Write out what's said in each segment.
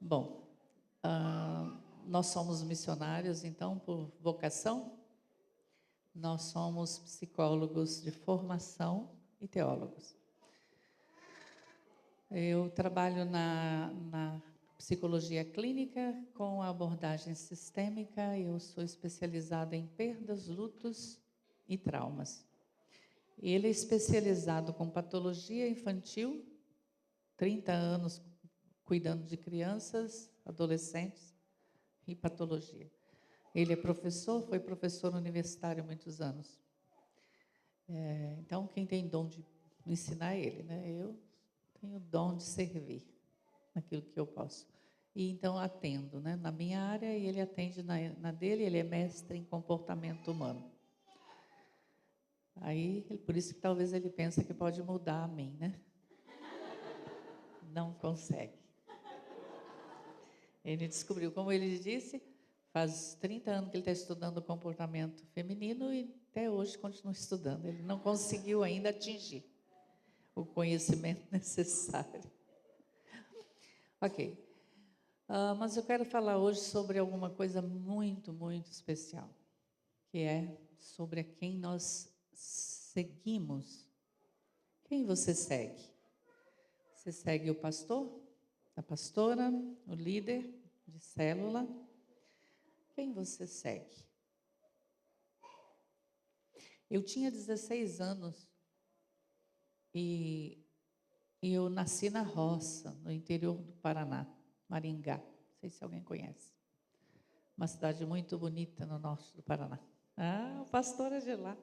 Bom, nós somos missionários, então, por vocação. Nós somos psicólogos de formação e teólogos. Eu trabalho na psicologia clínica com abordagem sistêmica. Eu sou especializada em perdas, lutos e traumas. Ele é especializado com patologia infantil, 30 anos cuidando de crianças, adolescentes e patologia. Ele é professor, foi professor universitário há muitos anos. Então, quem tem dom de ensinar é ele, né? Eu tenho o dom de servir naquilo que eu posso. E então atendo, né? Na minha área, e ele atende na dele. Ele é mestre em comportamento humano. Aí, por isso que talvez ele pensa que pode mudar a mim, né? Não consegue. Ele descobriu, como ele disse, faz 30 anos que ele está estudando o comportamento feminino e até hoje continua estudando. Ele não conseguiu ainda atingir o conhecimento necessário. Ok. Mas eu quero falar hoje sobre alguma coisa muito, muito especial, que é sobre a quem nós seguimos. Quem você segue? Você segue o pastor, a pastora, o líder de célula? Quem você segue? Eu tinha 16 anos e eu nasci na roça, no interior do Paraná, Maringá. Não sei se alguém conhece. Uma cidade muito bonita no norte do Paraná. Ah, o pastor é de lá.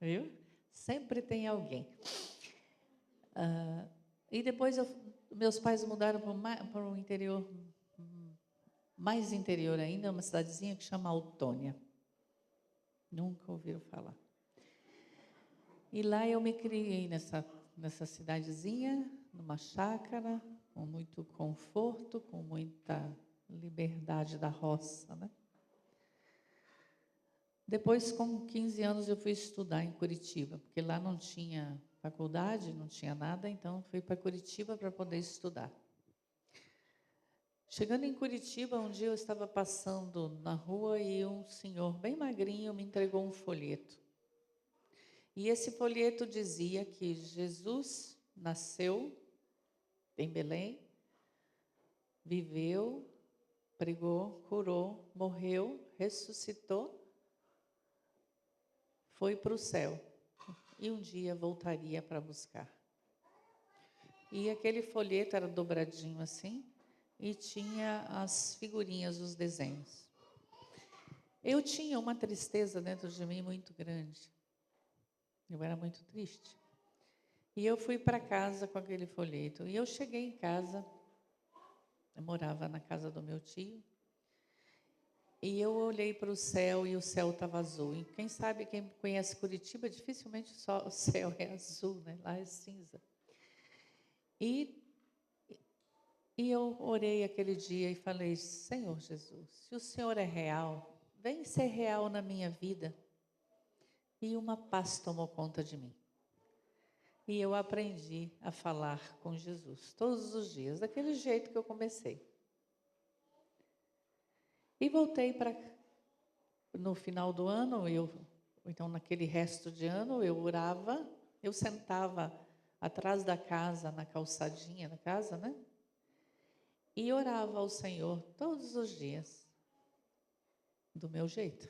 Viu? Sempre tem alguém. E depois meus pais mudaram para o interior, mais interior ainda, uma cidadezinha que chama Autônia. Nunca ouviram falar. E lá eu me criei nessa cidadezinha, numa chácara, com muito conforto, com muita liberdade da roça, né? Depois, com 15 anos, eu fui estudar em Curitiba, porque lá não tinha faculdade, não tinha nada, então fui para Curitiba para poder estudar. Chegando em Curitiba, um dia eu estava passando na rua e um senhor bem magrinho me entregou um folheto. E esse folheto dizia que Jesus nasceu em Belém, viveu, pregou, curou, morreu, ressuscitou, foi para o céu e um dia voltaria para buscar. E aquele folheto era dobradinho assim e tinha as figurinhas, os desenhos. Eu tinha uma tristeza dentro de mim muito grande. Eu era muito triste. E eu fui para casa com aquele folheto. E eu cheguei em casa, eu morava na casa do meu tio, e eu olhei para o céu e o céu estava azul. E quem sabe, quem conhece Curitiba, dificilmente só o céu é azul, né? Lá é cinza. E eu orei aquele dia e falei: Senhor Jesus, se o Senhor é real, vem ser real na minha vida. E uma paz tomou conta de mim. E eu aprendi a falar com Jesus todos os dias, daquele jeito que eu comecei. E voltei para... No final do ano, então naquele resto de ano, eu orava, eu sentava atrás da casa, na calçadinha da casa, né? E orava ao Senhor todos os dias, do meu jeito,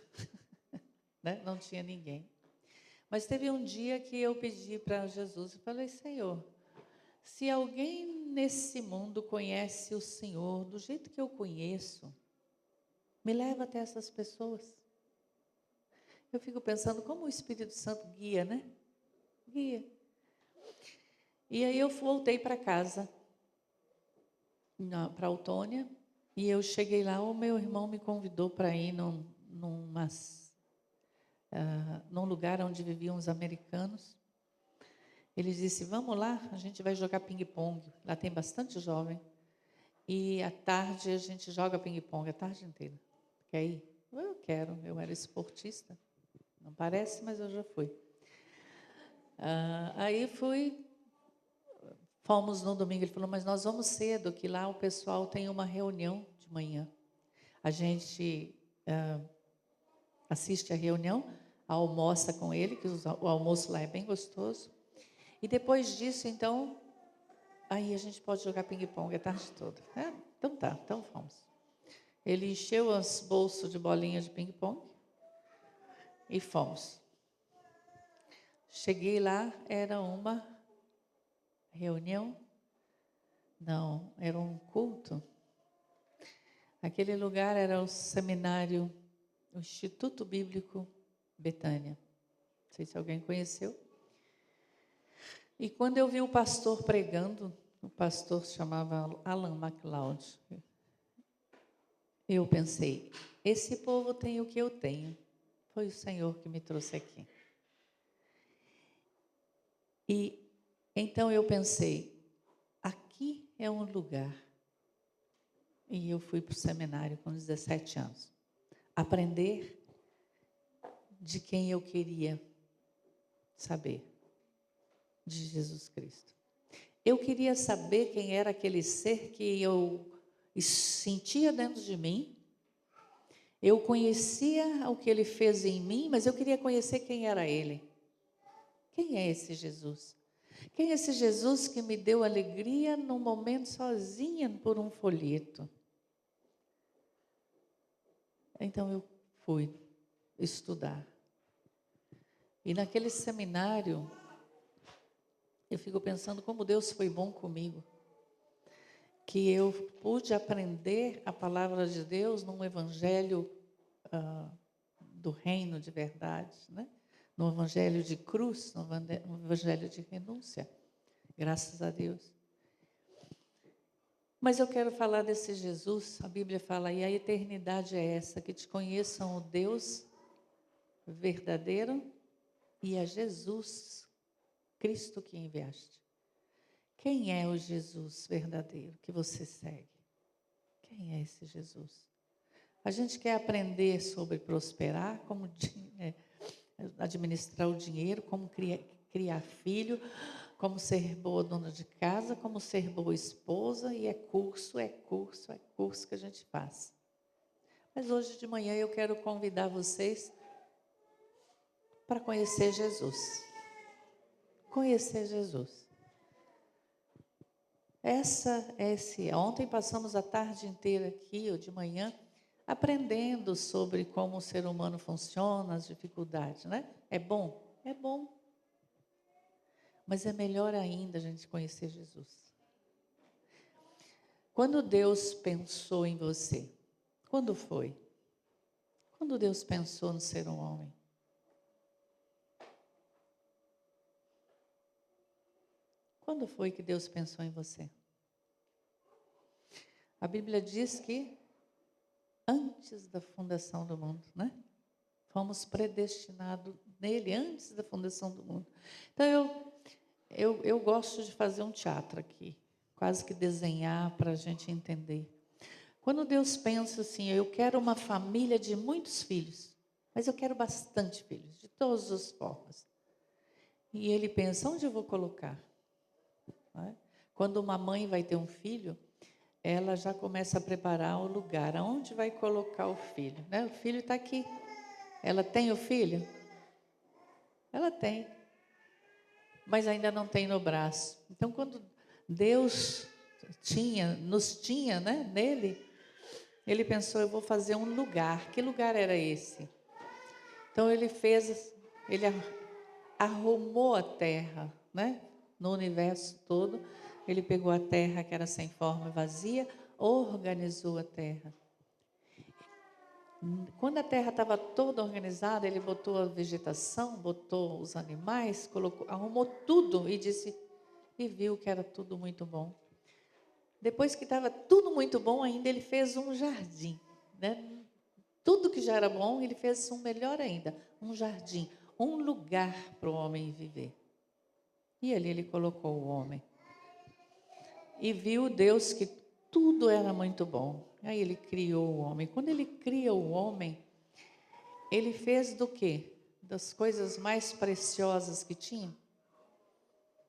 né? Não tinha ninguém. Mas teve um dia que eu pedi para Jesus, e falei: Senhor, se alguém nesse mundo conhece o Senhor do jeito que eu conheço, me leva até essas pessoas. Eu fico pensando como o Espírito Santo guia, né? Guia. E aí eu voltei para casa, para Autônia, e eu cheguei lá, o meu irmão me convidou para ir num lugar onde viviam os americanos. Ele disse: vamos lá, a gente vai jogar ping-pong. Lá tem bastante jovem. E à tarde a gente joga ping-pong a tarde inteira. Quer ir? Eu quero, eu era esportista. Não parece, mas eu já fui. Aí Fomos no domingo, ele falou, mas nós vamos cedo, que lá o pessoal tem uma reunião de manhã. A gente assiste a reunião, almoça com ele, que o almoço lá é bem gostoso. E depois disso, então, aí a gente pode jogar ping-pong a tarde toda. Então tá, então fomos. Ele encheu os bolsos de bolinhas de ping-pong e fomos. Cheguei lá, era uma reunião? Não, era um culto. Aquele lugar era o seminário, o Instituto Bíblico Betânia. Não sei se alguém conheceu. E quando eu vi o pastor pregando, o pastor se chamava Alan MacLeod, eu pensei, esse povo tem o que eu tenho. Foi o Senhor que me trouxe aqui. E então eu pensei, aqui é um lugar. E eu fui para o seminário com 17 anos. Aprender de quem eu queria saber. De Jesus Cristo. Eu queria saber quem era aquele ser que eu sentia dentro de mim. Eu conhecia o que ele fez em mim, mas eu queria conhecer quem era ele. Quem é esse Jesus? Quem é esse Jesus que me deu alegria num momento sozinha por um folheto? Então eu fui estudar. E naquele seminário, eu fico pensando como Deus foi bom comigo. Que eu pude aprender a palavra de Deus num evangelho do reino de verdade, né? No evangelho de cruz, no evangelho de renúncia. Graças a Deus. Mas eu quero falar desse Jesus, a Bíblia fala, e a eternidade é essa, que te conheçam o Deus verdadeiro e a Jesus, Cristo que enviaste. Quem é o Jesus verdadeiro que você segue? Quem é esse Jesus? A gente quer aprender sobre prosperar, como administrar o dinheiro, como criar filho, como ser boa dona de casa, como ser boa esposa, e é curso que a gente faz. Mas hoje de manhã eu quero convidar vocês para conhecer Jesus. Conhecer Jesus. Ontem passamos a tarde inteira aqui, ou de manhã, aprendendo sobre como o ser humano funciona, as dificuldades, né? É bom? É bom. Mas é melhor ainda a gente conhecer Jesus. Quando Deus pensou em você? Quando foi? Quando Deus pensou no ser um homem? Quando foi que Deus pensou em você? A Bíblia diz que antes da fundação do mundo, né? Fomos predestinados nele antes da fundação do mundo. Então, eu gosto de fazer um teatro aqui, quase que desenhar para a gente entender. Quando Deus pensa assim, eu quero uma família de muitos filhos, mas eu quero bastante filhos, de todas as formas. E Ele pensa, onde eu vou colocar? Quando uma mãe vai ter um filho, ela já começa a preparar o lugar, aonde vai colocar o filho, né? O filho está aqui. Ela tem o filho? Ela tem, mas ainda não tem no braço. Então, quando Deus nos tinha, né, nele, Ele pensou, eu vou fazer um lugar. Que lugar era esse? Então, Ele arrumou a terra, né, no universo todo. Ele pegou a terra que era sem forma e vazia, organizou a terra. Quando a terra estava toda organizada, ele botou a vegetação, botou os animais, arrumou tudo e viu que era tudo muito bom. Depois que estava tudo muito bom, ainda ele fez um jardim, né? Tudo que já era bom, ele fez um melhor ainda, um jardim, um lugar para o homem viver. E ali ele colocou o homem. E viu Deus que tudo era muito bom. Aí ele criou o homem. Quando ele cria o homem, ele fez do quê? Das coisas mais preciosas que tinha?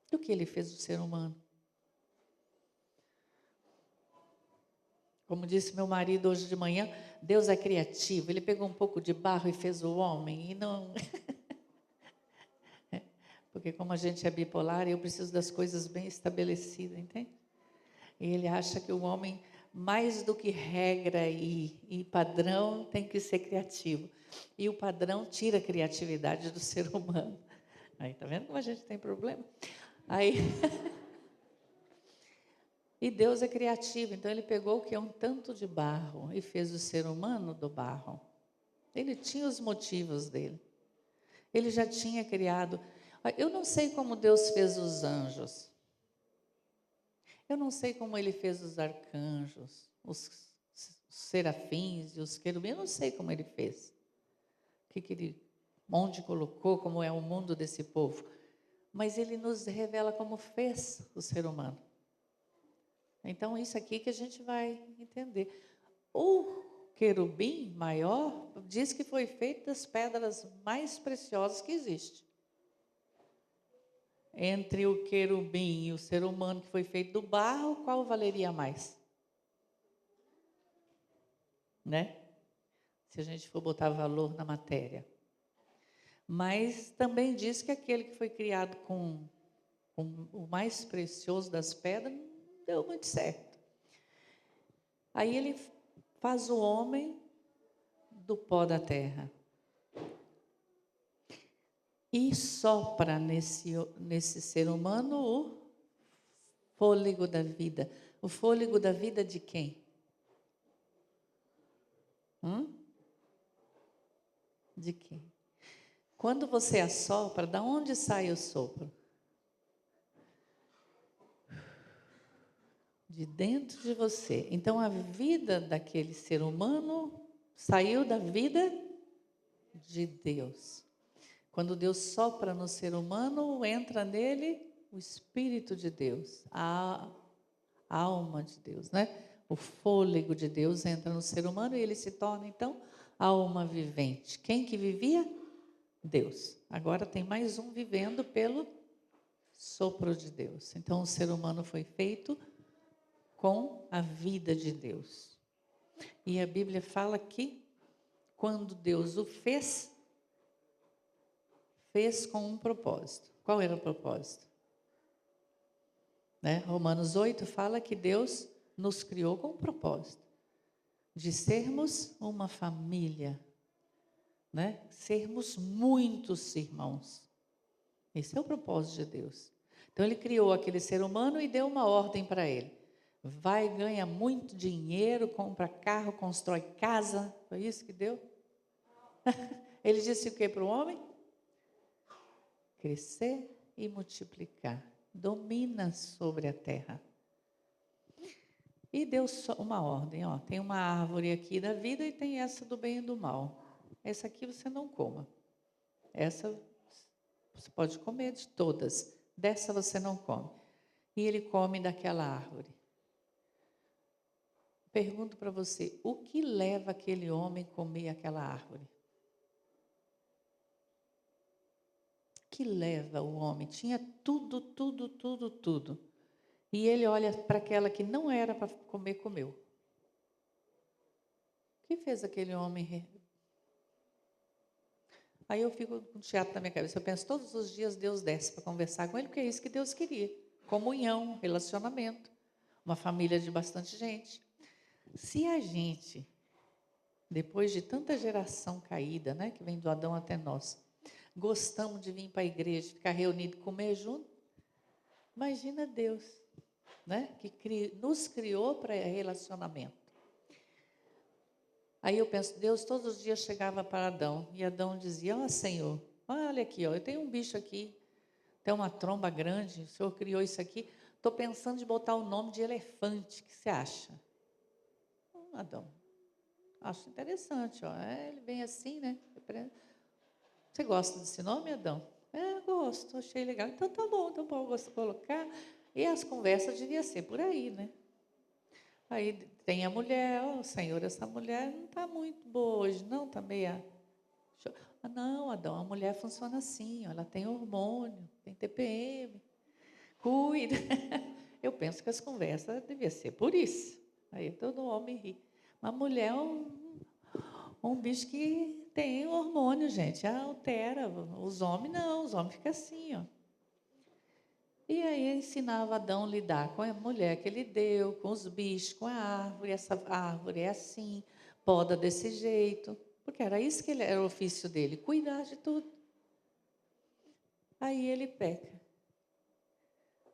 Do que ele fez do ser humano? Como disse meu marido hoje de manhã, Deus é criativo. Ele pegou um pouco de barro e fez o homem. E não... Porque como a gente é bipolar, eu preciso das coisas bem estabelecidas, entende? E ele acha que o homem, mais do que regra e padrão, tem que ser criativo. E o padrão tira a criatividade do ser humano. Aí, tá vendo como a gente tem problema? Aí... E Deus é criativo, então Ele pegou o que é um tanto de barro e fez o ser humano do barro. Ele tinha os motivos dele. Ele já tinha criado. Eu não sei como Deus fez os anjos. Eu não sei como Ele fez os arcanjos, os serafins e os querubins. Eu não sei como Ele fez. Onde colocou, como é o mundo desse povo. Mas Ele nos revela como fez o ser humano. Então, isso aqui que a gente vai entender. O querubim maior diz que foi feito das pedras mais preciosas que existe. Entre o querubim e o ser humano que foi feito do barro, qual valeria mais? Né? Se a gente for botar valor na matéria. Mas também diz que aquele que foi criado com o mais precioso das pedras, não deu muito certo. Aí ele faz o homem do pó da terra. E sopra nesse ser humano o fôlego da vida. O fôlego da vida de quem? De quem? Quando você assopra, da onde sai o sopro? De dentro de você. Então, a vida daquele ser humano saiu da vida de Deus. Quando Deus sopra no ser humano, entra nele o Espírito de Deus, a alma de Deus, né? O fôlego de Deus entra no ser humano e ele se torna, então, alma vivente. Quem que vivia? Deus. Agora tem mais um vivendo pelo sopro de Deus. Então, o ser humano foi feito com a vida de Deus. E a Bíblia fala que quando Deus o fez com um propósito. Qual era o propósito? Né? Romanos 8 fala que Deus nos criou com um propósito. De sermos uma família. Né? Sermos muitos irmãos. Esse é o propósito de Deus. Então Ele criou aquele ser humano e deu uma ordem para ele. Vai, ganha muito dinheiro, compra carro, constrói casa. Foi isso que deu? Ele disse o que para o homem? Crescer e multiplicar. Domina sobre a terra. E deu uma ordem. Ó, tem uma árvore aqui da vida e tem essa do bem e do mal. Essa aqui você não coma. Essa você pode comer de todas. Dessa você não come. E ele come daquela árvore. Pergunto para você, o que leva aquele homem a comer aquela árvore? O que leva o homem? Tinha tudo. E ele olha para aquela que não era para comer, comeu. O que fez aquele homem? Aí eu fico com teatro na minha cabeça. Eu penso, todos os dias Deus desce para conversar com ele, porque é isso que Deus queria. Comunhão, relacionamento, uma família de bastante gente. Se a gente, depois de tanta geração caída, né, que vem do Adão até nós, gostamos de vir para a igreja, ficar reunido, comer junto, imagina Deus, né, que nos criou para relacionamento. Aí eu penso, Deus todos os dias chegava para Adão, e Adão dizia, ó Senhor, olha aqui, ó, eu tenho um bicho aqui, tem uma tromba grande, o Senhor criou isso aqui, estou pensando de botar o nome de elefante, o que você acha? Adão, acho interessante, ó. Ele vem assim, né? Você gosta desse nome, Adão? Gosto, achei legal. Então tá bom, então posso colocar. E as conversas deviam ser por aí, né? Aí tem a mulher, ó, Senhor, essa mulher não está muito boa hoje, não, está meia. Não, Adão, a mulher funciona assim, ó, ela tem hormônio, tem TPM, cuida. Eu penso que as conversas deviam ser por isso. Aí todo homem ri. Uma mulher é um bicho que tem hormônio, gente, altera. Os homens não, os homens ficam assim, ó. E aí ensinava Adão a lidar com a mulher que ele deu, com os bichos, com a árvore. Essa árvore é assim, poda desse jeito. Porque era isso que era o ofício dele, cuidar de tudo. Aí ele peca.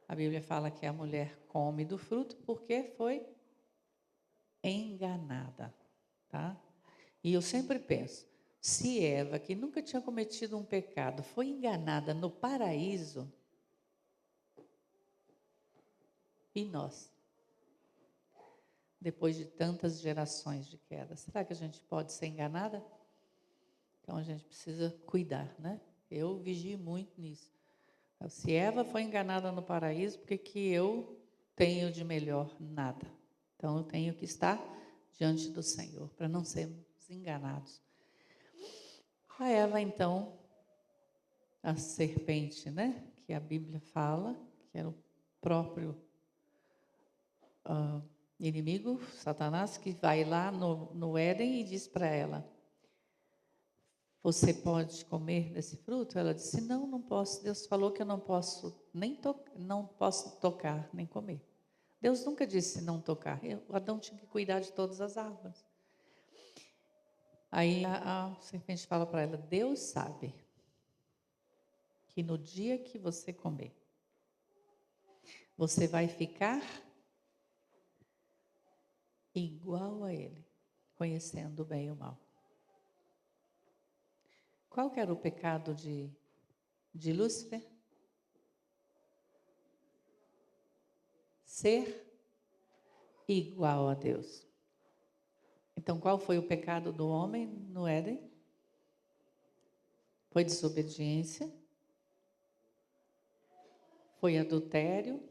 A Bíblia fala que a mulher come do fruto porque foi enganada, tá? E eu sempre penso, se Eva, que nunca tinha cometido um pecado, foi enganada no paraíso, e nós, depois de tantas gerações de queda, será que a gente pode ser enganada? Então a gente precisa cuidar, né? Eu vigio muito nisso. Se Eva foi enganada no paraíso, por que eu tenho de melhor? Nada. Então eu tenho que estar diante do Senhor, para não sermos enganados. A Eva, então, a serpente, né? Que a Bíblia fala, que era o próprio inimigo, Satanás, que vai lá no Éden e diz para ela: você pode comer desse fruto? Ela disse: não, não posso. Deus falou que eu não posso não posso tocar nem comer. Deus nunca disse não tocar. O Adão tinha que cuidar de todas as árvores. Aí a serpente fala para ela: Deus sabe que no dia que você comer, você vai ficar igual a Ele, conhecendo o bem e o mal. Qual que era o pecado de Lúcifer? Ser igual a Deus. Então, qual foi o pecado do homem no Éden? Foi desobediência, foi adultério.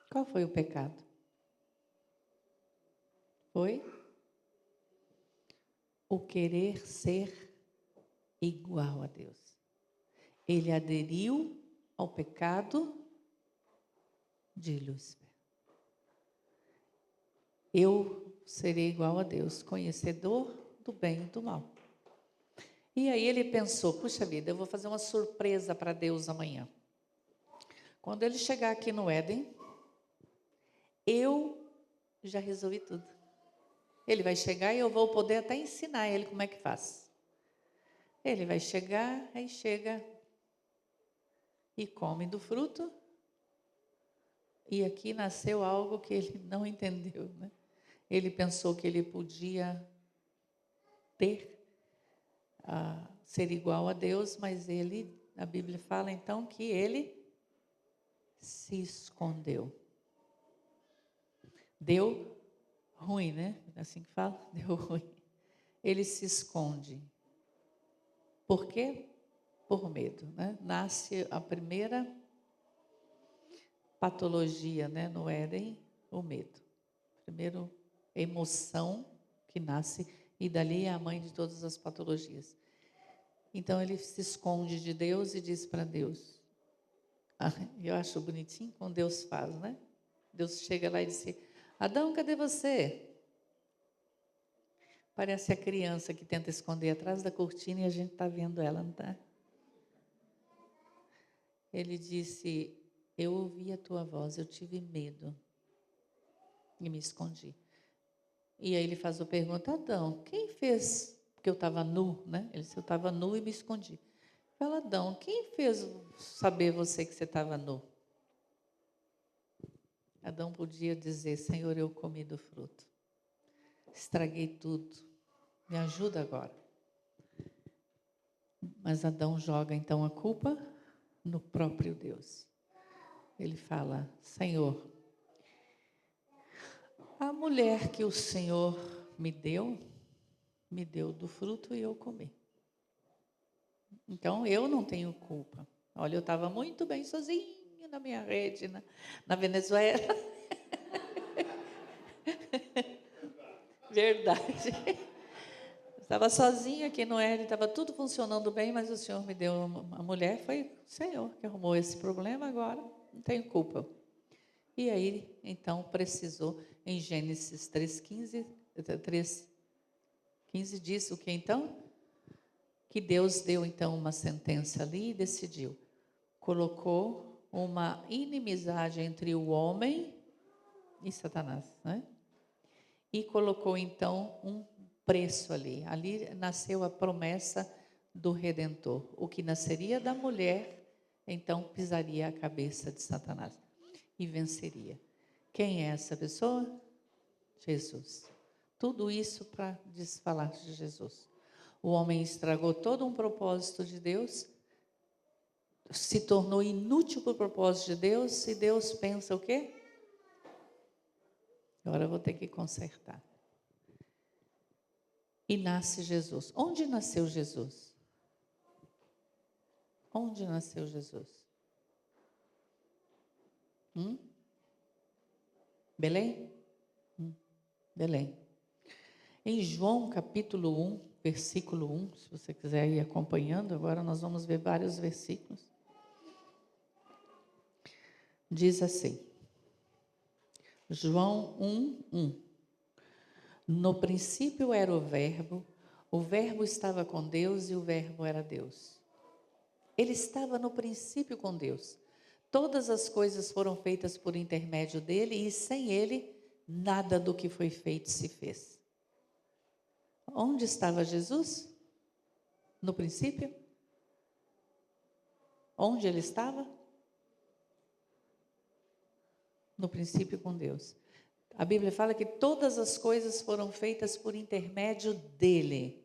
Qual foi o pecado? Foi o querer ser igual a Deus. Ele aderiu ao pecado de Lúcifer. Eu serei igual a Deus, conhecedor do bem e do mal. E aí ele pensou: puxa vida, eu vou fazer uma surpresa para Deus amanhã. Quando ele chegar aqui no Éden, eu já resolvi tudo. Ele vai chegar e eu vou poder até ensinar ele como é que faz. Ele vai chegar, aí chega e come do fruto. E aqui nasceu algo que ele não entendeu, né? Ele pensou que ele podia ser igual a Deus, mas a Bíblia fala então que ele se escondeu. Deu ruim, né? Assim que fala, deu ruim. Ele se esconde. Por quê? Por medo, né? Nasce a primeira patologia, né, no Éden, o medo. Primeiro emoção que nasce, e dali é a mãe de todas as patologias. Então ele se esconde de Deus e diz para Deus. Eu acho bonitinho como Deus faz, né? Deus chega lá e diz: Adão, cadê você? Parece a criança que tenta esconder atrás da cortina e a gente está vendo ela, não está? Ele disse: eu ouvi a tua voz, eu tive medo e me escondi. E aí ele faz a pergunta: Adão, quem fez? Porque eu estava nu, né? Ele disse: eu estava nu e me escondi. Fala: Adão, quem fez saber você que você estava nu? Adão podia dizer: Senhor, eu comi do fruto, estraguei tudo, me ajuda agora. Mas Adão joga então a culpa no próprio Deus. Ele fala: Senhor, a mulher que o Senhor me deu do fruto e eu comi. Então eu não tenho culpa. Olha, eu estava muito bem sozinha na minha rede, na Venezuela. Verdade. Estava sozinha aqui no Éden, estava tudo funcionando bem, mas o Senhor me deu uma mulher, foi o Senhor que arrumou esse problema, agora não tenho culpa. E aí, então, precisou. em Gênesis 3:15 diz o que então? Que Deus deu então uma sentença ali e decidiu. Colocou uma inimizade entre o homem e Satanás, né? E colocou então um preço ali. Ali nasceu a promessa do Redentor. O que nasceria da mulher, então pisaria a cabeça de Satanás e venceria. Quem é essa pessoa? Jesus. Tudo isso para falar de Jesus. O homem estragou todo um propósito de Deus, se tornou inútil para o propósito de Deus, e Deus pensa o quê? Agora eu vou ter que consertar. E nasce Jesus. Onde nasceu Jesus? Onde nasceu Jesus? Belém? Belém. Em João capítulo 1, versículo 1, se você quiser ir acompanhando, agora nós vamos ver vários versículos. Diz assim, João 1:1. No princípio era o Verbo estava com Deus e o Verbo era Deus. Ele estava no princípio com Deus. Todas as coisas foram feitas por intermédio dele e sem ele, nada do que foi feito se fez. Onde estava Jesus? No princípio? Onde ele estava? No princípio com Deus. A Bíblia fala que todas as coisas foram feitas por intermédio dele.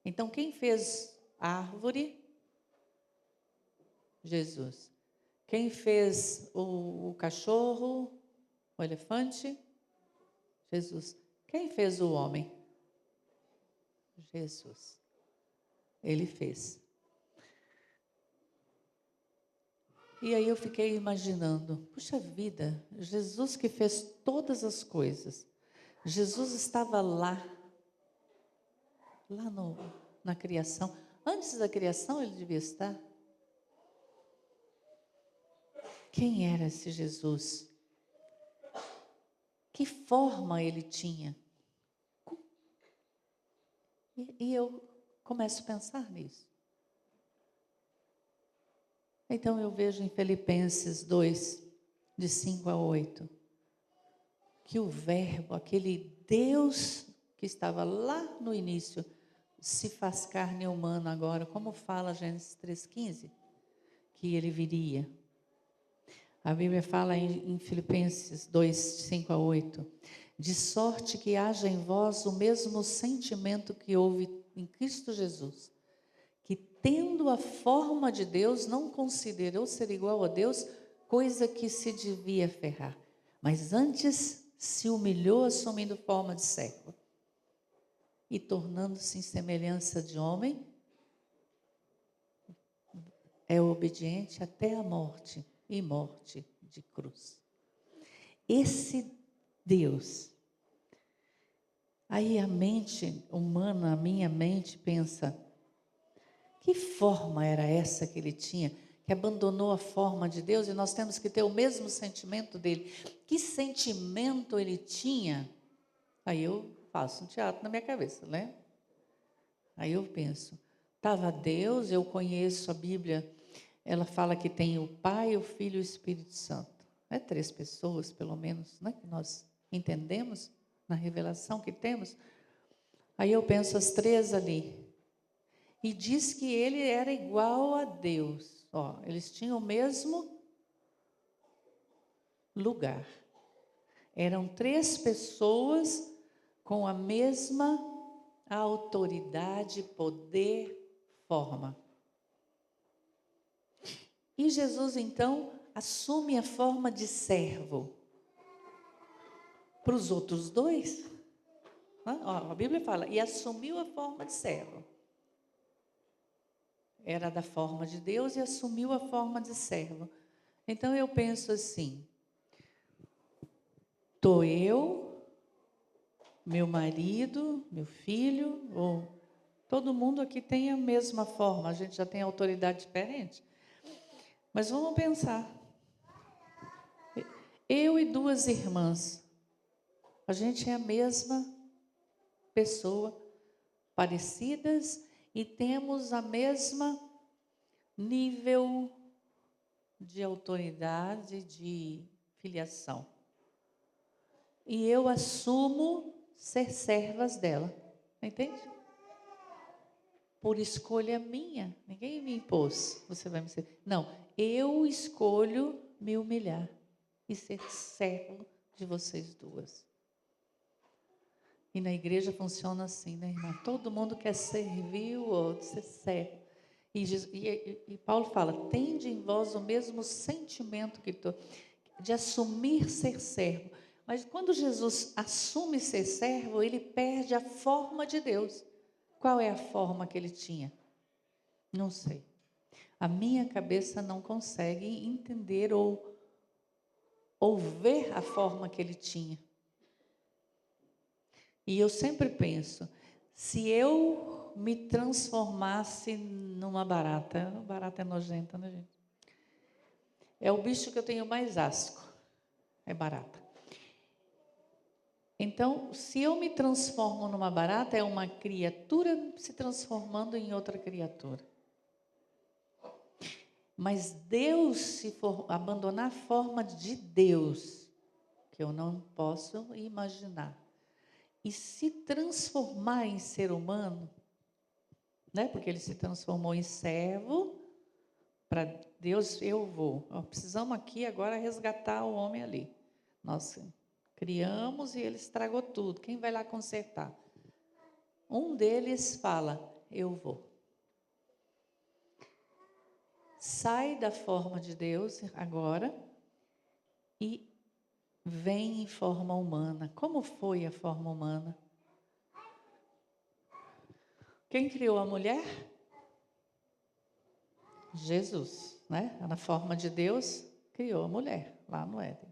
Então, quem fez a árvore? Jesus. Quem fez o cachorro, o elefante? Jesus. Quem fez o homem? Jesus. Ele fez. E aí eu fiquei imaginando, puxa vida, Jesus que fez todas as coisas, Jesus estava lá na criação. Antes da criação ele devia estar. Quem era esse Jesus? Que forma ele tinha? E eu começo a pensar nisso. Então eu vejo em Filipenses 2, de 5-8, que o Verbo, aquele Deus que estava lá no início, se faz carne humana agora, como fala Gênesis 3:15, que ele viria. A Bíblia fala em Filipenses 2, 5-8, de sorte que haja em vós o mesmo sentimento que houve em Cristo Jesus, que tendo a forma de Deus, não considerou ser igual a Deus, coisa que se devia aferrar, mas antes se humilhou assumindo forma de servo, e tornando-se em semelhança de homem, é obediente até a morte, e morte de cruz. Esse Deus, aí a mente humana, a minha mente pensa, que forma era essa que ele tinha, que abandonou a forma de Deus, e nós temos que ter o mesmo sentimento dele. Que sentimento ele tinha? Aí eu faço um teatro na minha cabeça, né? Aí eu penso, estava Deus, eu conheço a Bíblia, ela fala que tem o Pai, o Filho e o Espírito Santo. É 3 pessoas, pelo menos, né, que nós entendemos na revelação que temos. Aí eu penso as 3 ali. E diz que ele era igual a Deus. Ó, eles tinham o mesmo lugar. Eram 3 pessoas com a mesma autoridade, poder, forma. E Jesus, então, assume a forma de servo. Para os outros 2, a Bíblia fala, e assumiu a forma de servo. Era da forma de Deus e assumiu a forma de servo. Então eu penso assim, estou eu, meu marido, meu filho, ou todo mundo aqui tem a mesma forma, a gente já tem autoridade diferente. Mas vamos pensar, eu e 2 irmãs, A gente é a mesma pessoa, parecidas, e temos a mesma nível de autoridade, de filiação. E eu assumo ser servas dela, entende? Por escolha minha, ninguém me impôs, você vai me ser. Não, eu escolho me humilhar e ser servo de vocês duas. E na igreja funciona assim, né, irmã? Todo mundo quer servir o outro, ser servo. E Paulo fala, tende em vós o mesmo sentimento de assumir ser servo. Mas quando Jesus assume ser servo, ele perde a forma de Deus. Qual é a forma que ele tinha? Não sei. A minha cabeça não consegue entender ou ver a forma que ele tinha. E eu sempre penso, se eu me transformasse numa barata é nojenta, né, gente? É o bicho que eu tenho mais asco, é barata. Então, se eu me transformo numa barata, é uma criatura se transformando em outra criatura. Mas Deus, se for abandonar a forma de Deus, que eu não posso imaginar, e se transformar em ser humano, né? Porque ele se transformou em servo, para Deus eu vou. Precisamos aqui agora resgatar o homem ali. Nós criamos e ele estragou tudo. Quem vai lá consertar? Um deles fala, eu vou. Sai da forma de Deus agora e vem em forma humana. Como foi a forma humana? Quem criou a mulher? Jesus, né? Na forma de Deus, criou a mulher, lá no Éden.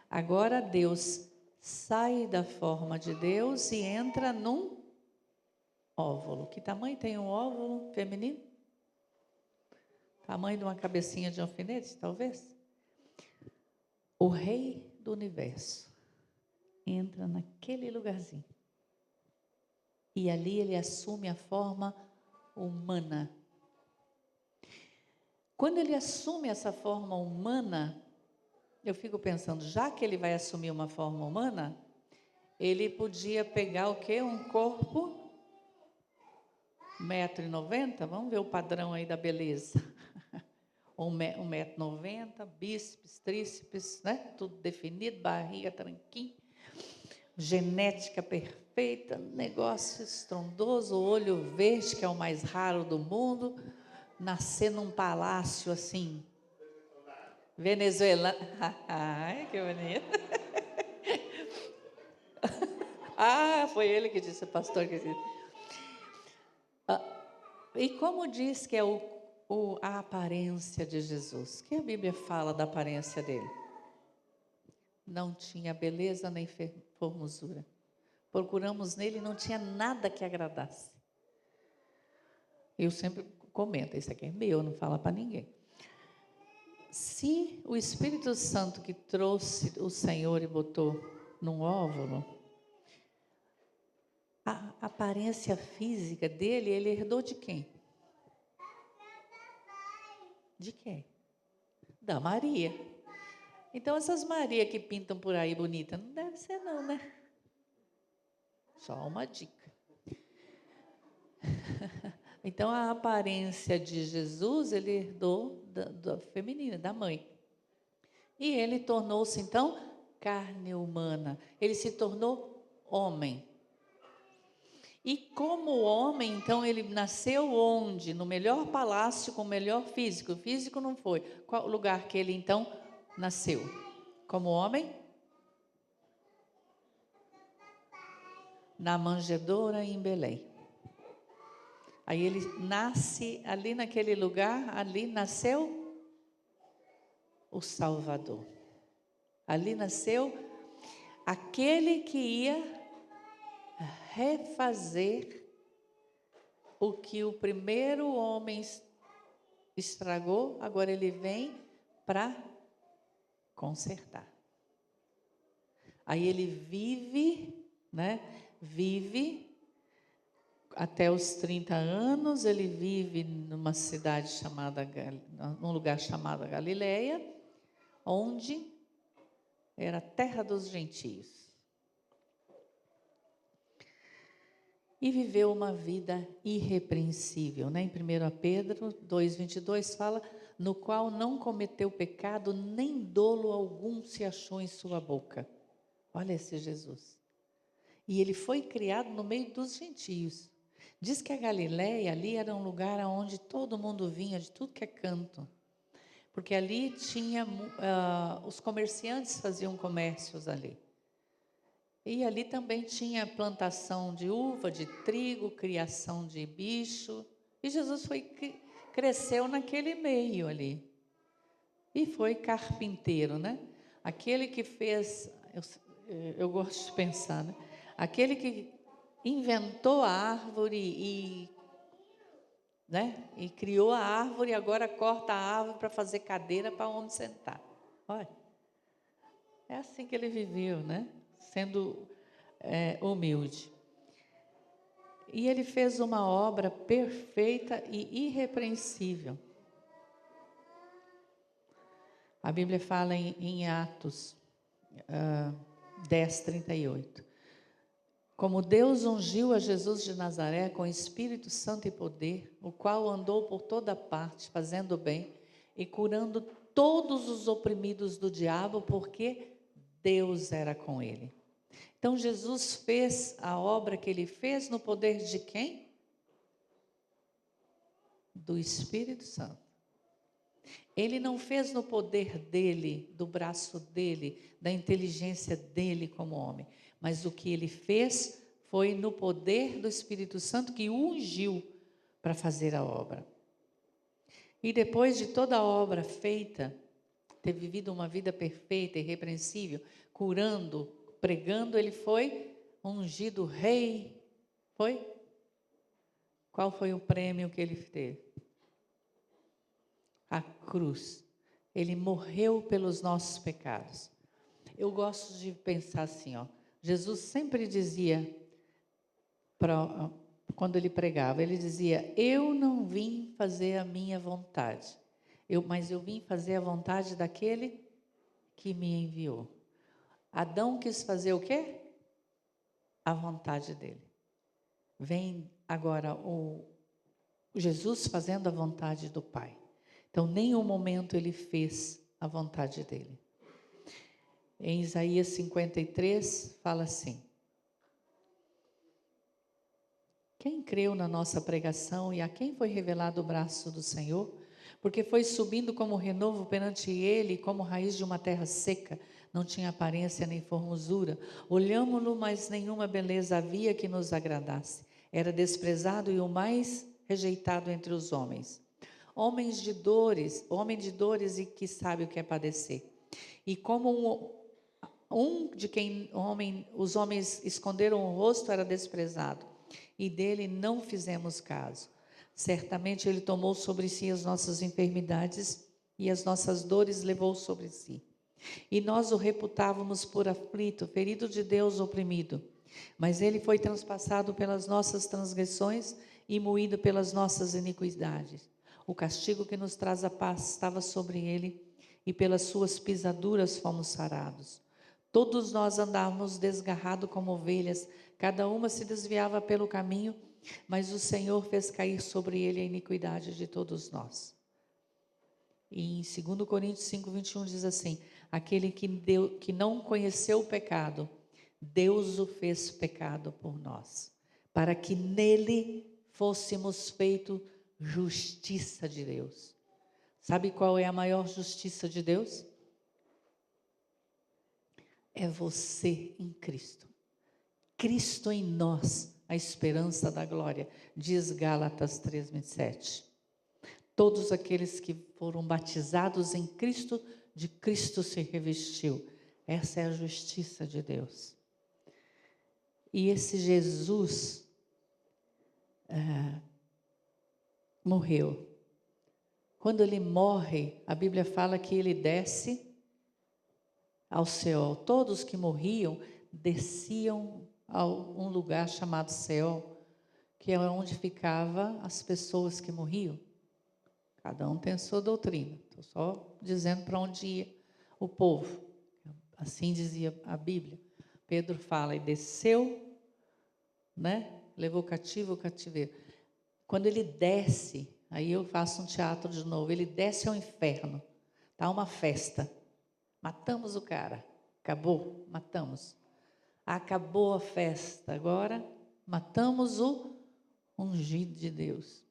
Agora Deus sai da forma de Deus e entra num óvulo. Que tamanho tem um óvulo feminino? Tamanho de uma cabecinha de alfinete, talvez? O rei do universo entra naquele lugarzinho. E ali ele assume a forma humana. Quando ele assume essa forma humana, eu fico pensando, já que ele vai assumir uma forma humana, ele podia pegar o quê? Um corpo 1,90 m, vamos ver o padrão aí da beleza. 1,90 m, bíceps, tríceps, né? Tudo definido, barriga, tranquinho, genética perfeita, negócio estrondoso, olho verde, que é o mais raro do mundo, nascer num palácio assim, venezuelano. Ai, que bonito. Foi ele que disse, o pastor que disse. E como diz que é a aparência de Jesus? Que a Bíblia fala da aparência dele? Não tinha beleza nem formosura. Procuramos nele e não tinha nada que agradasse. Eu sempre comento, isso aqui é meu, não fala para ninguém. Se o Espírito Santo que trouxe o Senhor e botou num óvulo, a aparência física dele, ele herdou de quem? De quem? Da Maria. Então, essas Maria que pintam por aí bonita, não deve ser não, né? Só uma dica. Então, a aparência de Jesus, ele herdou da feminina, da mãe. E ele tornou-se, então, carne humana. Ele se tornou homem. E como homem, então, ele nasceu onde? No melhor palácio, com o melhor físico. O físico não foi. Qual o lugar que ele, então, nasceu? Como homem? Na manjedoura em Belém. Aí ele nasce ali naquele lugar, ali nasceu o Salvador. Ali nasceu aquele que ia refazer o que o primeiro homem estragou, agora ele vem para consertar. Aí ele vive, né? Vive até os 30 anos, ele vive numa cidade chamada, num lugar chamado Galileia, onde era a terra dos gentios. E viveu uma vida irrepreensível, né? Em 1 Pedro 2,22 fala, no qual não cometeu pecado, nem dolo algum se achou em sua boca. Olha esse Jesus. E ele foi criado no meio dos gentios. Diz que a Galileia ali era um lugar onde todo mundo vinha, de tudo que é canto. Porque ali tinha, os comerciantes faziam comércios ali. E ali também tinha plantação de uva, de trigo, criação de bicho. E Jesus cresceu naquele meio ali. E foi carpinteiro, né? Aquele que fez, eu gosto de pensar, né? Aquele que inventou a árvore né? E criou a árvore e agora corta a árvore para fazer cadeira para homem sentar. Olha, é assim que ele viveu, né? Sendo humilde. E ele fez uma obra perfeita e irrepreensível. A Bíblia fala em Atos 10:38. Como Deus ungiu a Jesus de Nazaré com Espírito Santo e poder, o qual andou por toda parte, fazendo bem e curando todos os oprimidos do diabo, porque Deus era com ele. Então Jesus fez a obra que ele fez no poder de quem? Do Espírito Santo. Ele não fez no poder dele, do braço dele, da inteligência dele como homem, mas o que ele fez foi no poder do Espírito Santo que o ungiu para fazer a obra. E depois de toda a obra feita, ter vivido uma vida perfeita, irrepreensível, curando, pregando, ele foi ungido rei. Foi? Qual foi o prêmio que ele teve? A cruz. Ele morreu pelos nossos pecados. Eu gosto de pensar assim, ó. Jesus sempre dizia, quando ele pregava, ele dizia, eu não vim fazer a minha vontade, mas eu vim fazer a vontade daquele que me enviou. Adão quis fazer o quê? A vontade dele. Vem agora o Jesus fazendo a vontade do Pai. Então, nenhum momento ele fez a vontade dele. Em Isaías 53, fala assim: quem creu na nossa pregação e a quem foi revelado o braço do Senhor? Porque foi subindo como renovo perante ele, como raiz de uma terra seca, não tinha aparência nem formosura. Olhámo-lo, mas nenhuma beleza havia que nos agradasse. Era desprezado e o mais rejeitado entre os homens. Homem de dores e que sabe o que é padecer. E como de quem os homens esconderam o rosto era desprezado, e dele não fizemos caso. Certamente ele tomou sobre si as nossas enfermidades e as nossas dores levou sobre si. E nós o reputávamos por aflito, ferido de Deus, oprimido. Mas ele foi transpassado pelas nossas transgressões e moído pelas nossas iniquidades. O castigo que nos traz a paz estava sobre ele, e pelas suas pisaduras fomos sarados. Todos nós andávamos desgarrados como ovelhas, cada uma se desviava pelo caminho, mas o Senhor fez cair sobre ele a iniquidade de todos nós. E em 2 Coríntios 5:21 diz assim: aquele que não conheceu o pecado, Deus o fez pecado por nós, para que nele fôssemos feitos justiça de Deus. Sabe qual é a maior justiça de Deus? É você em Cristo. Cristo em nós, a esperança da glória, diz Gálatas 3:27. Todos aqueles que foram batizados em Cristo, de Cristo se revestiu. Essa é a justiça de Deus. E esse Jesus morreu. Quando ele morre, a Bíblia fala que ele desce ao Seol. Todos que morriam desciam a um lugar chamado Seol, que é onde ficavam as pessoas que morriam. Cada um tem a sua doutrina. Estou só dizendo para onde ia o povo. Assim dizia a Bíblia. Pedro fala, e desceu, né? Levou cativo o cativeiro. Quando ele desce, aí eu faço um teatro de novo, ele desce ao inferno. Está uma festa. Matamos o cara. Acabou, matamos. Acabou a festa. Agora matamos o ungido de Deus.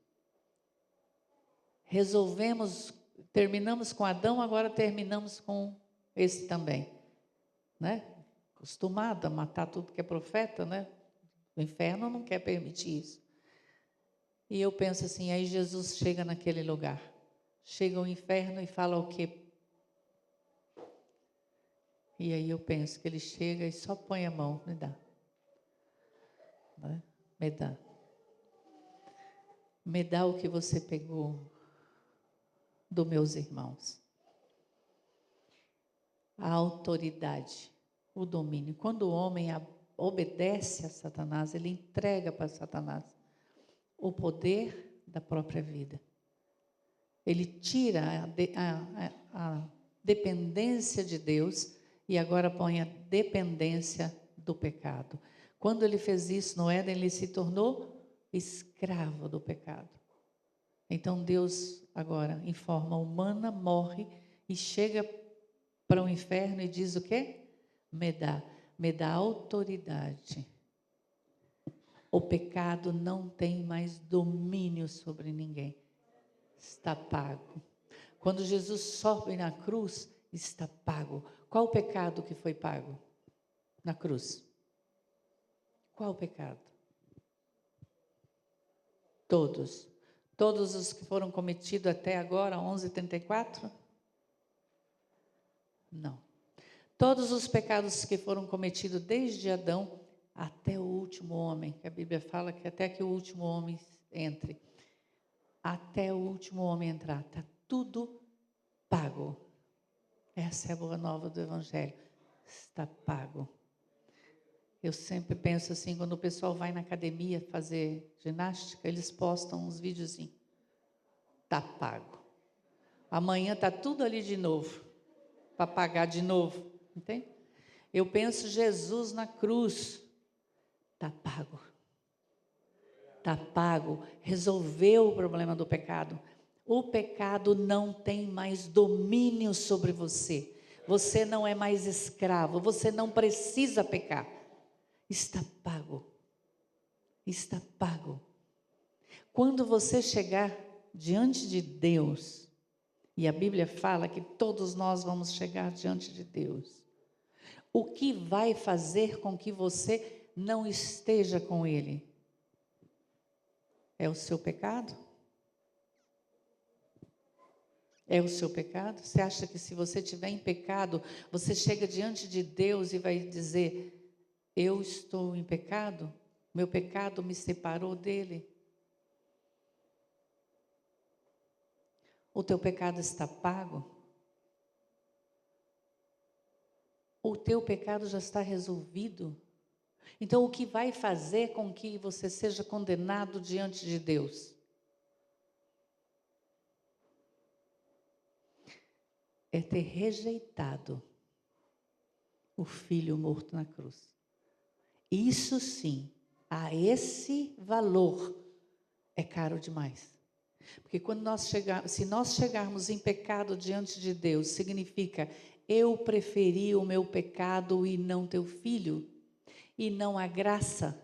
Resolvemos, terminamos com Adão, agora terminamos com esse também, né? Acostumado a matar tudo que é profeta, né? O inferno não quer permitir isso. E eu penso assim, aí Jesus chega naquele lugar, chega ao inferno e fala o quê? E aí eu penso que ele chega e só põe a mão, me dá, né? Me dá. Me dá o que você pegou dos meus irmãos. A autoridade, o domínio. Quando o homem obedece a Satanás, ele entrega para Satanás o poder da própria vida. Ele tira a dependência de Deus e agora põe a dependência do pecado. Quando ele fez isso no Éden, ele se tornou escravo do pecado. Então Deus agora, em forma humana, morre e chega para o inferno e diz o quê? Me dá autoridade. O pecado não tem mais domínio sobre ninguém. Está pago. Quando Jesus sobe na cruz, está pago. Qual o pecado que foi pago na cruz? Qual o pecado? Todos. Todos os que foram cometidos até agora, 11:34? Não. Todos os pecados que foram cometidos desde Adão até o último homem, que a Bíblia fala que até que o último homem entre. Até o último homem entrar, está tudo pago. Essa é a boa nova do Evangelho. Está pago. Eu sempre penso assim, quando o pessoal vai na academia fazer ginástica, eles postam uns videozinhos. Está pago. Amanhã está tudo ali de novo, para pagar de novo. Entende? Eu penso Jesus na cruz. Está pago. Está pago. Resolveu o problema do pecado. O pecado não tem mais domínio sobre você. Você não é mais escravo. Você não precisa pecar. Está pago. Está pago. Quando você chegar diante de Deus, e a Bíblia fala que todos nós vamos chegar diante de Deus, o que vai fazer com que você não esteja com Ele? É o seu pecado? É o seu pecado? Você acha que se você estiver em pecado, você chega diante de Deus e vai dizer, eu estou em pecado? Meu pecado me separou dele? O teu pecado está pago? O teu pecado já está resolvido? Então, o que vai fazer com que você seja condenado diante de Deus? É ter rejeitado o Filho morto na cruz. Isso sim, a esse valor é caro demais. Porque quando se nós chegarmos em pecado diante de Deus, significa eu preferi o meu pecado e não teu filho, e não a graça.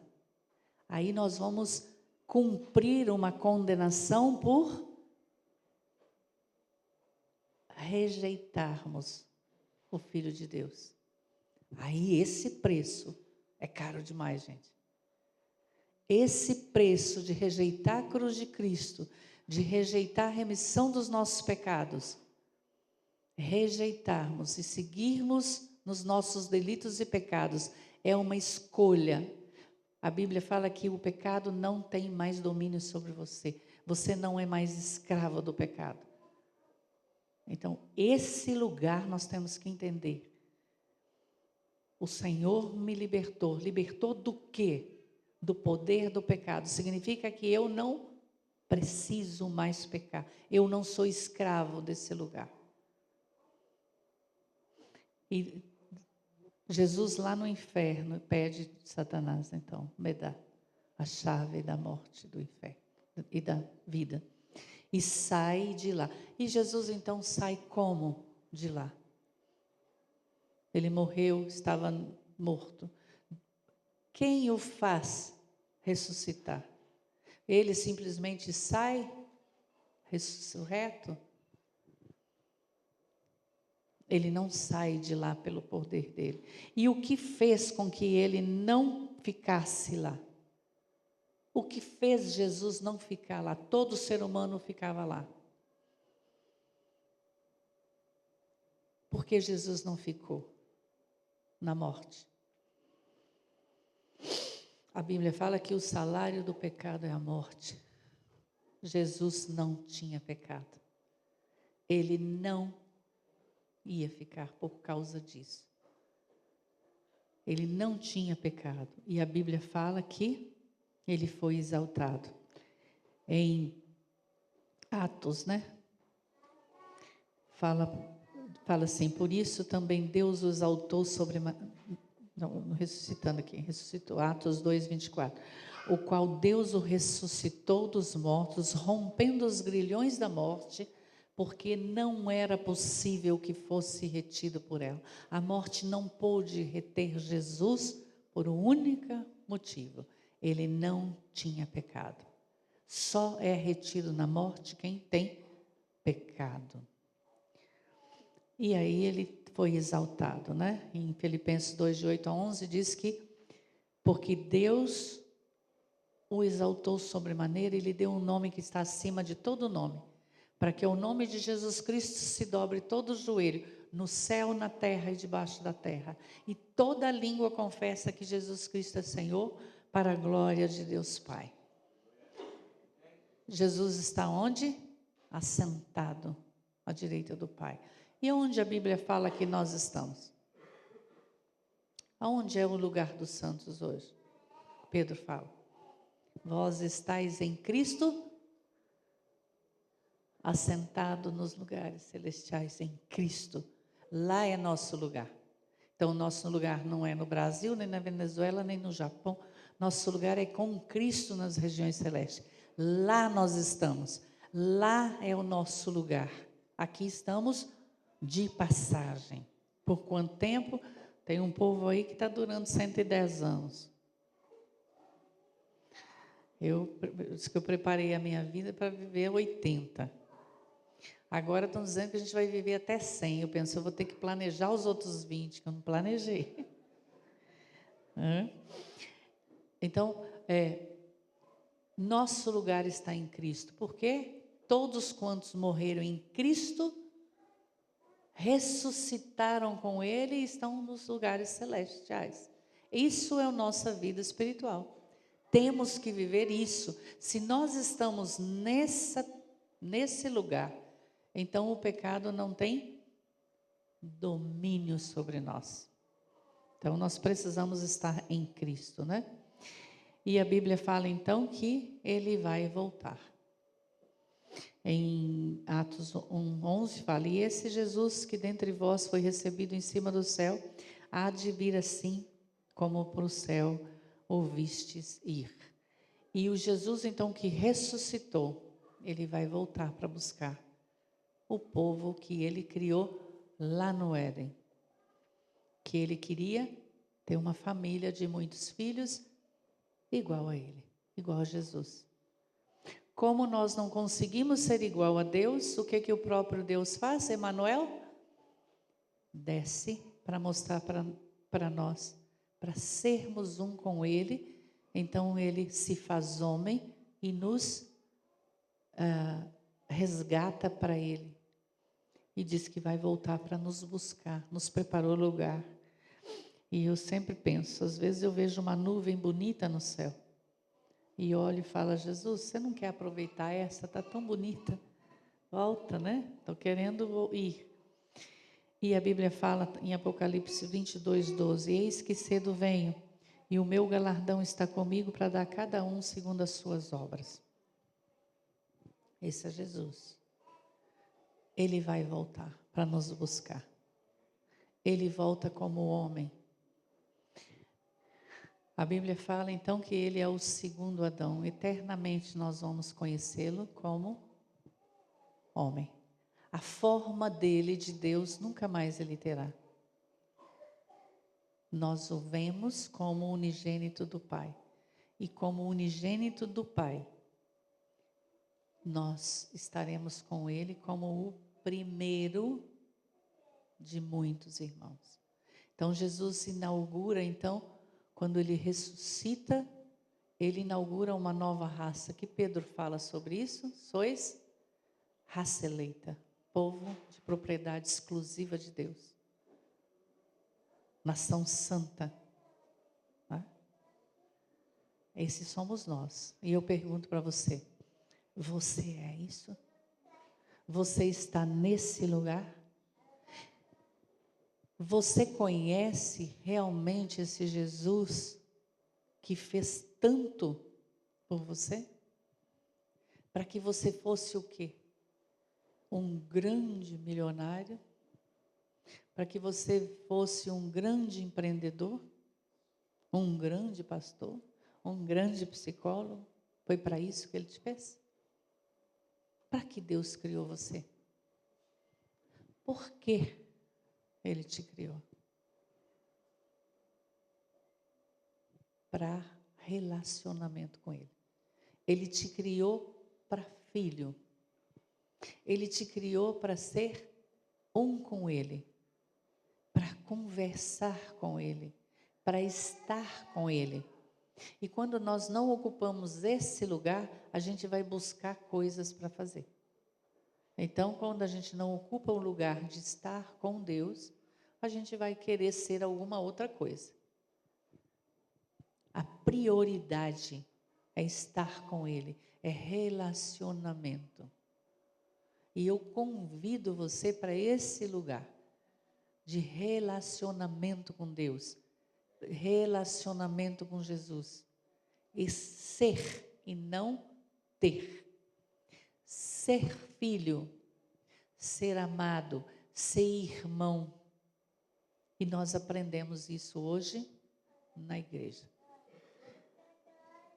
Aí nós vamos cumprir uma condenação por rejeitarmos o Filho de Deus. Aí esse preço é caro demais, gente. Esse preço de rejeitar a cruz de Cristo, de rejeitar a remissão dos nossos pecados, rejeitarmos e seguirmos nos nossos delitos e pecados, é uma escolha. A Bíblia fala que o pecado não tem mais domínio sobre você. Você não é mais escravo do pecado. Então, esse lugar nós temos que entender. O Senhor me libertou. Libertou do quê? Do poder do pecado. Significa que eu não preciso mais pecar. Eu não sou escravo desse lugar. E Jesus lá no inferno pede a Satanás, então, me dá a chave da morte, do inferno e da vida. E sai de lá. E Jesus então sai como de lá? Ele morreu, estava morto. Quem o faz ressuscitar? Ele simplesmente sai ressurreto? Ele não sai de lá pelo poder dele. E o que fez com que ele não ficasse lá? O que fez Jesus não ficar lá? Todo ser humano ficava lá. Por que Jesus não ficou na morte? A Bíblia fala que o salário do pecado é a morte. Jesus não tinha pecado. Ele não ia ficar por causa disso. Ele não tinha pecado. E a Bíblia fala que ele foi exaltado. Em Atos, né? Fala assim, por isso também Deus o exaltou sobre... Não, ressuscitando aqui, ressuscitou, Atos 2, 24. O qual Deus o ressuscitou dos mortos, rompendo os grilhões da morte, porque não era possível que fosse retido por ela. A morte não pôde reter Jesus por um único motivo: ele não tinha pecado. Só é retido na morte quem tem pecado. E aí ele foi exaltado, né? Em Filipenses 2, de 8 a 11, diz que porque Deus o exaltou sobremaneira e lhe deu um nome que está acima de todo nome, para que o nome de Jesus Cristo se dobre todo o joelho, no céu, na terra e debaixo da terra, e toda língua confessa que Jesus Cristo é Senhor, para a glória de Deus Pai. Jesus está onde? Assentado à direita do Pai. E onde a Bíblia fala que nós estamos? Aonde é o lugar dos santos hoje? Pedro fala: vós estáis em Cristo, assentado nos lugares celestiais, em Cristo. Lá é nosso lugar. Então, nosso lugar não é no Brasil, nem na Venezuela, nem no Japão. Nosso lugar é com Cristo nas regiões celestes. Lá nós estamos. Lá é o nosso lugar. Aqui estamos de passagem. Por quanto tempo? Tem um povo aí que está durando 110 anos. Eu disse que eu preparei a minha vida para viver 80. Agora estão dizendo que a gente vai viver até 100. Eu penso, eu vou ter que planejar os outros 20, que eu não planejei. Então, nosso lugar está em Cristo. Porque todos quantos morreram em Cristo ressuscitaram com Ele e estão nos lugares celestiais. Isso é a nossa vida espiritual. Temos que viver isso. Se nós estamos nesse lugar, então o pecado não tem domínio sobre nós. Então nós precisamos estar em Cristo, né? E a Bíblia fala então que ele vai voltar. Em Atos 1:11 fala: e esse Jesus que dentre vós foi recebido em cima do céu, há de vir assim como para o céu ouvistes ir. E o Jesus então que ressuscitou, ele vai voltar para buscar o povo que ele criou lá no Éden. Que ele queria ter uma família de muitos filhos igual a ele, igual a Jesus. Como nós não conseguimos ser igual a Deus, o que o próprio Deus faz? Emanuel desce para mostrar para nós, para sermos um com Ele. Então Ele se faz homem e nos resgata para Ele. E diz que vai voltar para nos buscar, nos preparou lugar. E eu sempre penso, às vezes eu vejo uma nuvem bonita no céu. E olho e falo: Jesus, você não quer aproveitar essa? Está tão bonita. Volta, né? Estou querendo ir. E a Bíblia fala em Apocalipse 22:12: Eis que cedo venho, e o meu galardão está comigo para dar a cada um segundo as suas obras. Esse é Jesus. Ele vai voltar para nos buscar. Ele volta como homem. A Bíblia fala então que ele é o segundo Adão. Eternamente nós vamos conhecê-lo como homem. A forma dele, de Deus, nunca mais ele terá. Nós o vemos como unigênito do Pai. E como unigênito do Pai, nós estaremos com ele como o primeiro de muitos irmãos. Então Jesus inaugura, quando ele ressuscita, ele inaugura uma nova raça. Que Pedro fala sobre isso? Sois raça eleita, povo de propriedade exclusiva de Deus. Nação santa. Né? Esses somos nós. E eu pergunto para você, você é isso? Você está nesse lugar? Você conhece realmente esse Jesus que fez tanto por você? Para que você fosse o quê? Um grande milionário? Para que você fosse um grande empreendedor? Um grande pastor? Um grande psicólogo? Foi para isso que ele te fez? Para que Deus criou você? Por que ele te criou? Para relacionamento com ele. Ele te criou para filho. Ele te criou para ser um com ele. Para conversar com ele. Para estar com ele. E quando nós não ocupamos esse lugar, a gente vai buscar coisas para fazer. Então, quando a gente não ocupa o lugar de estar com Deus, a gente vai querer ser alguma outra coisa. A prioridade é estar com Ele, é relacionamento. E eu convido você para esse lugar de relacionamento com Deus, relacionamento com Jesus. E ser e não ter. Ser filho, ser amado, ser irmão. E nós aprendemos isso hoje na igreja.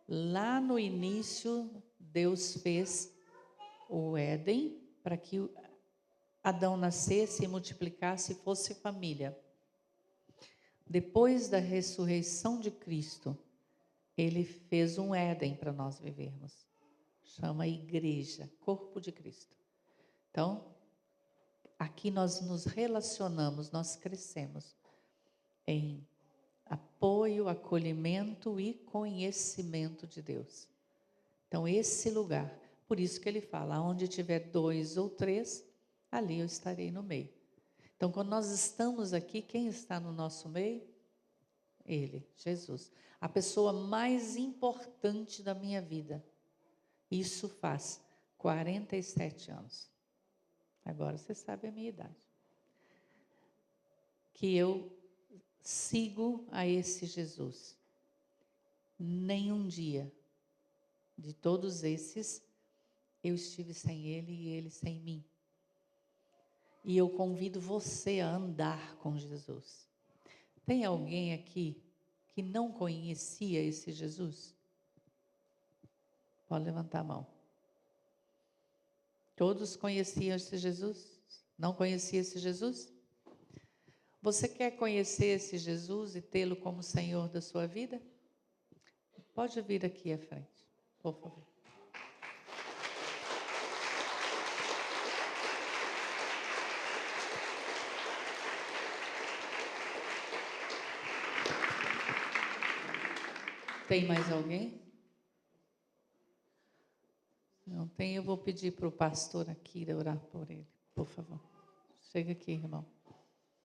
Lá no início, Deus fez o Éden para que Adão nascesse e multiplicasse e fosse família. Depois da ressurreição de Cristo, Ele fez um Éden para nós vivermos. Chama igreja, corpo de Cristo. Então, aqui nós nos relacionamos, nós crescemos em apoio, acolhimento e conhecimento de Deus. Então, esse lugar, por isso que ele fala, onde tiver 2 ou 3, ali eu estarei no meio. Então, quando nós estamos aqui, quem está no nosso meio? Ele, Jesus. A pessoa mais importante da minha vida. Isso faz 47 anos. Agora você sabe a minha idade. Que eu sigo a esse Jesus. Nenhum dia de todos esses eu estive sem ele e ele sem mim. E eu convido você a andar com Jesus. Tem alguém aqui que não conhecia esse Jesus? Pode levantar a mão. Todos conheciam esse Jesus? Não conhecia esse Jesus? Você quer conhecer esse Jesus e tê-lo como Senhor da sua vida? Pode vir aqui à frente, por favor. Tem mais alguém? Não tem, eu vou pedir para o pastor aqui orar por ele, por favor. Chega aqui, irmão.